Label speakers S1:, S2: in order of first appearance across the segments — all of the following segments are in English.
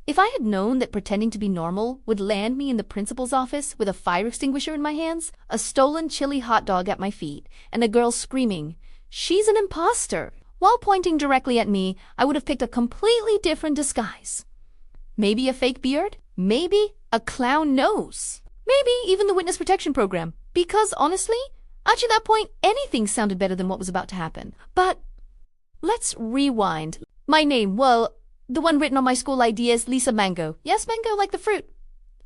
S1: If I had known that pretending to be normal would land me in the principal's office with a fire extinguisher in my hands, a stolen chili hot dog at my feet, and a girl screaming, "She's an imposter!" while pointing directly at me, I would have picked a completely different disguise. Maybe a fake beard? Maybe a clown nose? Maybe even the witness protection program. Because honestly, up to that point, anything sounded better than what was about to happen. But let's rewind. My name, well, the one written on my school ID is Lisa Mango. Yes, mango like the fruit.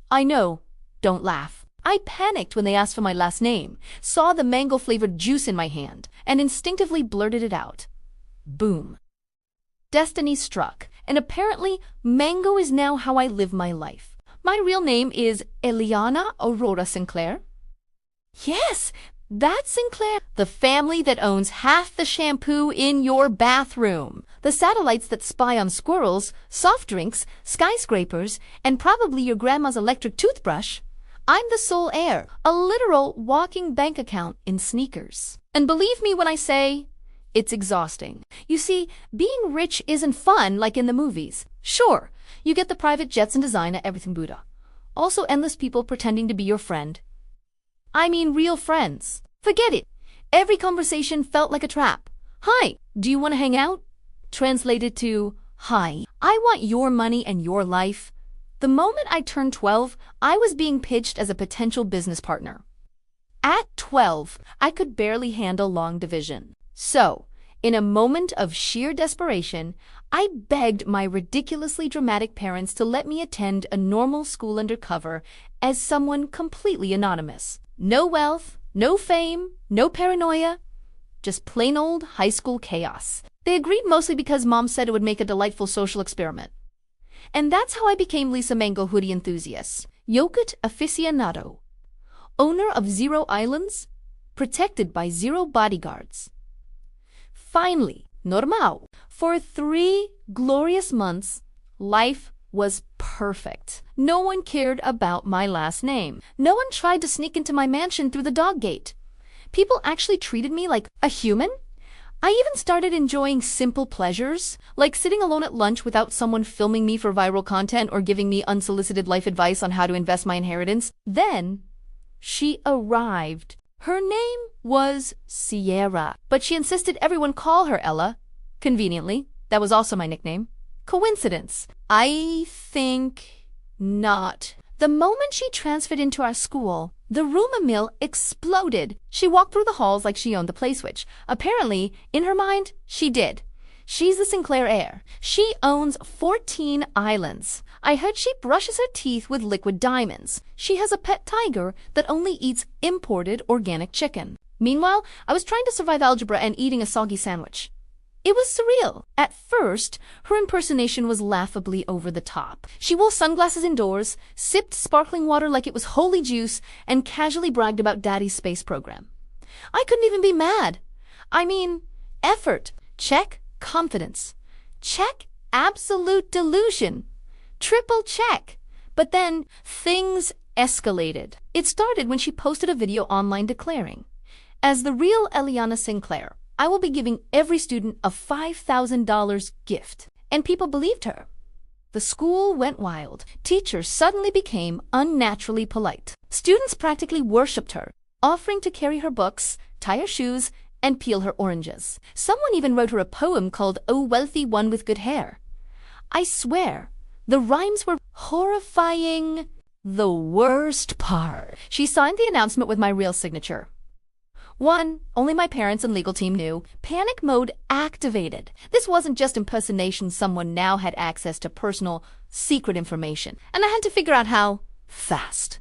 S1: I know. Don't laugh. I panicked when they asked for my last name, saw the mango-flavored juice in my hand, and instinctively blurted it out. Boom. Destiny struck, and apparently mango is now how I live my life. My real name is Eliana Aurora Sinclair. Yes, that's Sinclair, the family that owns half the shampoo in your bathroom, the satellites that spy on squirrels, soft drinks, skyscrapers, and probably your grandma's electric toothbrush. I'm the sole heir, a literal walking bank account in sneakers. And believe me when I say, it's exhausting. You see, being rich isn't fun like in the movies. Sure, you get the private jets and designer everything Buddha. Also endless people pretending to be your friend. I mean real friends. Forget it. Every conversation felt like a trap. Hi, do you want to hang out? Translated to, hi, I want your money and your life. The moment I turned 12, I was being pitched as a potential business partner. At 12, I could barely handle long division. So, in a moment of sheer desperation, I begged my ridiculously dramatic parents to let me attend a normal school undercover as someone completely anonymous. No wealth, no fame, no paranoia, just plain old high school chaos. They agreed mostly because Mom said it would make a delightful social experiment. And that's how I became Lisa Mango hoodie enthusiast, yogurt aficionado, owner of 0 islands, protected by 0 bodyguards. Finally, normal. For 3 glorious months, life was perfect. No one cared about my last name. No one tried to sneak into my mansion through the dog gate. People actually treated me like a human. I even started enjoying simple pleasures, like sitting alone at lunch without someone filming me for viral content or giving me unsolicited life advice on how to invest my inheritance. Then, she arrived. Her name was Sierra, but she insisted everyone call her Ella. Conveniently, that was also my nickname. Coincidence? I think not. The moment she transferred into our school, the rumor mill exploded. She walked through the halls like she owned the play switch. Apparently, in her mind, she did. She's the Sinclair heir. She owns 14 islands. I heard she brushes her teeth with liquid diamonds. She has a pet tiger that only eats imported organic chicken. Meanwhile, I was trying to survive algebra and eating a soggy sandwich. It was surreal. At first, her impersonation was laughably over the top. She wore sunglasses indoors, sipped sparkling water like it was holy juice, and casually bragged about Daddy's space program. I couldn't even be mad. I mean, effort. Check. Confidence. Check. Absolute delusion. Triple check. But then, things escalated. It started when she posted a video online declaring, "As the real Eliana Sinclair, I will be giving every student a $5,000 gift." And people believed her. The school went wild. Teachers suddenly became unnaturally polite. Students practically worshipped her, offering to carry her books, tie her shoes, and peel her oranges. Someone even wrote her a poem called "O Wealthy One with Good Hair." I swear, the rhymes were horrifying. The worst part, she signed the announcement with my real signature. One, only my parents and legal team knew. Panic mode activated. This wasn't just impersonation. Someone now had access to personal, secret information, and I had to figure out how fast.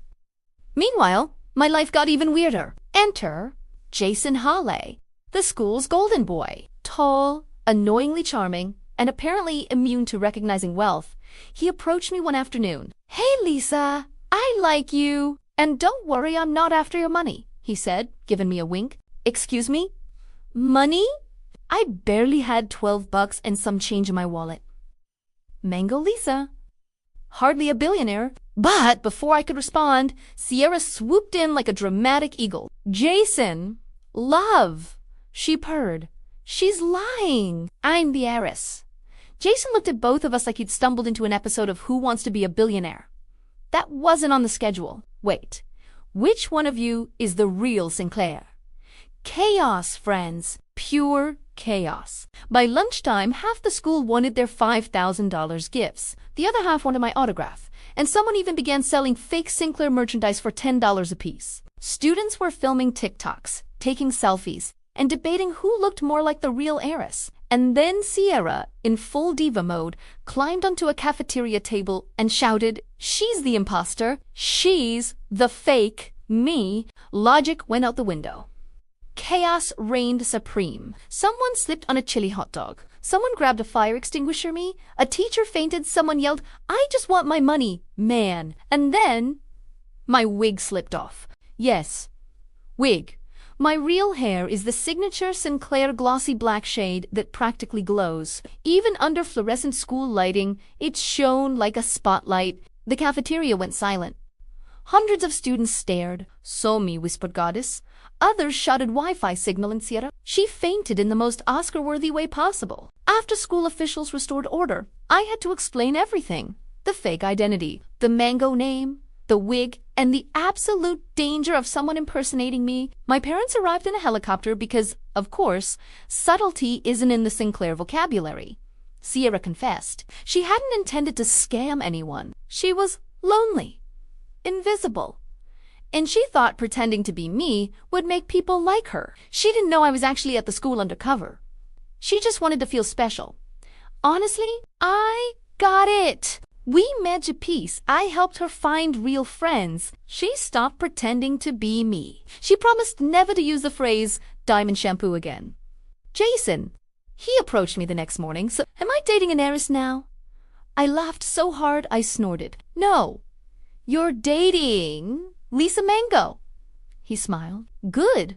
S1: Meanwhile, my life got even weirder. Enter Jason Hawley, the school's golden boy. Tall, annoyingly charming, and apparently immune to recognizing wealth. He approached me one afternoon. "Hey, Lisa, I like you. And don't worry, I'm not after your money," he said, giving me a wink. "Excuse me? Money?" I barely had $12 and some change in my wallet. Mango Lisa. Hardly a billionaire. But before I could respond, Sierra swooped in like a dramatic eagle. "Jason, love," she purred. "She's lying. I'm the heiress. Jason looked at both of us like he'd stumbled into an episode of Who Wants to Be a Billionaire. That wasn't on the schedule. Wait, which one of you is the real Sinclair? Chaos, friends. Pure chaos. By lunchtime, half the school wanted their $5,000 gifts. The other half wanted my autograph. And someone even began selling fake Sinclair merchandise for $10 apiece. Students were filming TikToks, taking selfies, and debating who looked more like the real heiress. And then Sierra, in full diva mode, climbed onto a cafeteria table and shouted, "She's the imposter. She's the fake me." Logic went out the window. Chaos reigned supreme. Someone slipped on a chili hot dog. Someone grabbed a fire extinguisher me. A teacher fainted. Someone yelled, "I just want my money, man." And then my wig slipped off. Yes, wig. My real hair is the signature Sinclair glossy black shade that practically glows. Even under fluorescent school lighting, it shone like a spotlight. The cafeteria went silent. Hundreds of students stared. "So me," whispered Goddess. Others shouted Wi-Fi signal in Sierra. She fainted in the most Oscar-worthy way possible. After school officials restored order, I had to explain everything. The fake identity, the mango name, the wig, and the absolute danger of someone impersonating me. My parents arrived in a helicopter because, of course, subtlety isn't in the Sinclair vocabulary. Sierra confessed. She hadn't intended to scam anyone. She was lonely, invisible. And she thought pretending to be me would make people like her. She didn't know I was actually at the school undercover. She just wanted to feel special. Honestly, I got it. We made a peace. I helped her find real friends. She stopped pretending to be me. She promised never to use the phrase diamond shampoo again. Jason, he approached me the next morning. "So, am I dating an heiress now?" I laughed so hard I snorted. "No, you're dating Lisa Mango." He smiled. "Good.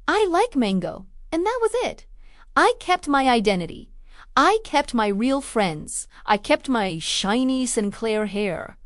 S1: I like mango." And that was it. I kept my identity. I kept my real friends. I kept my shiny Sinclair hair.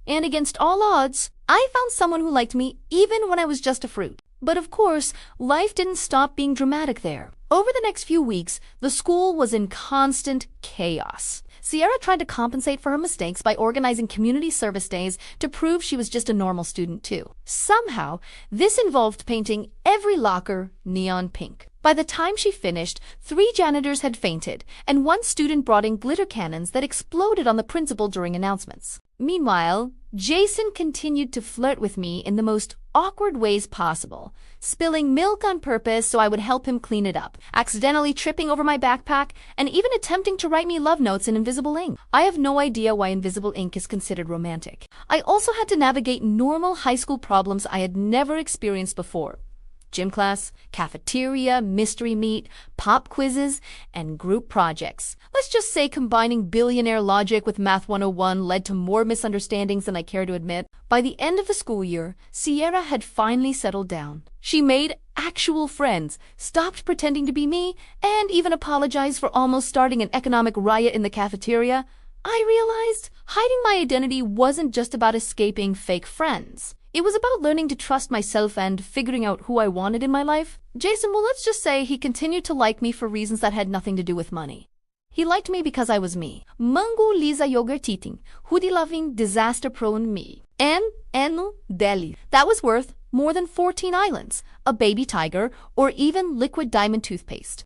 S1: And against all odds, I found someone who liked me even when I was just a fruit. But of course, life didn't stop being dramatic there. Over the next few weeks, the school was in constant chaos. Sierra tried to compensate for her mistakes by organizing community service days to prove she was just a normal student too. Somehow, this involved painting every locker neon pink. By the time she finished, 3 janitors had fainted, and 1 student brought in glitter cannons that exploded on the principal during announcements. Meanwhile, Jason continued to flirt with me in the most awkward ways possible, spilling milk on purpose so I would help him clean it up, accidentally tripping over my backpack, and even attempting to write me love notes in invisible ink. I have no idea why invisible ink is considered romantic. I also had to navigate normal high school problems I had never experienced before. Gym class, cafeteria, mystery meet, pop quizzes, and group projects. Let's just say combining billionaire logic with Math 101 led to more misunderstandings than I care to admit. By the end of the school year, Sierra had finally settled down. She made actual friends, stopped pretending to be me, and even apologized for almost starting an economic riot in the cafeteria. I realized hiding my identity wasn't just about escaping fake friends. It was about learning to trust myself and figuring out who I wanted in my life. Jason, well, let's just say he continued to like me for reasons that had nothing to do with money. He liked me because I was me. Mango Lisa yogurt eating, hoodie loving, disaster prone me. And Enu Deli. That was worth more than 14 islands, a baby tiger, or even liquid diamond toothpaste.